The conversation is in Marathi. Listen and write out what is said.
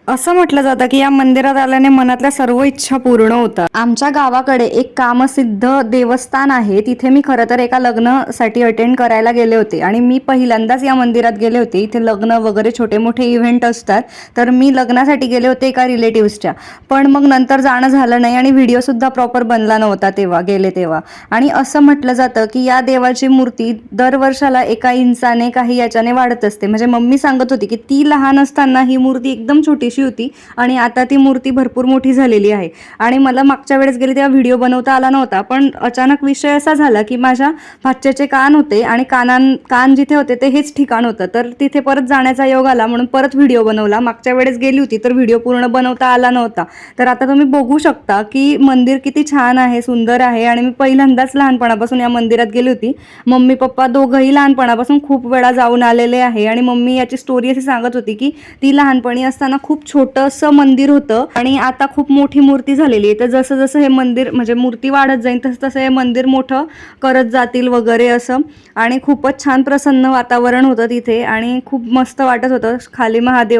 असं म्हटलं जातं की या मंदिरात आल्याने मनातल्या सर्व इच्छा पूर्ण होतात। आमच्या गावाकडे एक कामसिद्ध देवस्थान आहे, तिथे मी खरं तर एका लग्नासाठी अटेंड करायला गेले होते आणि मी पहिल्यांदाच या मंदिरात गेले होते। इथे लग्न वगैरे छोटे मोठे इव्हेंट असतात, तर मी लग्नासाठी गेले होते एका रिलेटिव्हच्या, पण मग नंतर जाणं झालं नाही आणि व्हिडिओ सुद्धा प्रॉपर बनला नव्हता तेव्हा गेले तेव्हा। आणि असं म्हटलं जातं की या देवाची मूर्ती दरवर्षाला एका इंचाने काही याच्याने वाढत असते। म्हणजे मम्मी सांगत होती की ती लहान असताना ही मूर्ती एकदम छोटीशी होती आणि आता ती मूर्ती भरपूर मोठी झालेली आहे। आणि मला मागच्या वेळेस गेली तेव्हा व्हिडिओ बनवता आला नव्हता, पण अचानक विषय असा झाला की माझ्या भाच्याचे कान होते आणि कान जिथे होते ते हेच ठिकाण होतं, तर तिथे परत जाण्याचा योग आला म्हणून परत व्हिडिओ बनवला। मागच्या वेळेस गेली होती तर व्हिडिओ पूर्ण बनवता आला नव्हता, तर आता तुम्ही बघू शकता की मंदिर किती छान आहे, सुंदर आहे। आणि मी पहिल्यांदाच लहानपणापासून या मंदिरात गेली होती। मम्मी पप्पा दोघंही लहानपणापासून खूप वेळा जाऊन आलेले आहे आणि मम्मी याची स्टोरी अशी सांगत होती की ती लहानपणी असताना खूप छोटंसं मंदिर होतं आणि आता खूप मोठी मूर्ती झालेली आहे। तर जसं जसं हे मंदिर म्हणजे मूर्ती वाढत जाईल तसं तसं हे मंदिर मोठं करत जातील वगैरे असं। आणि खूपच छान प्रसन्न वातावरण होतं तिथे आणि खूप मस्त वाटत होतं। खाली महादेव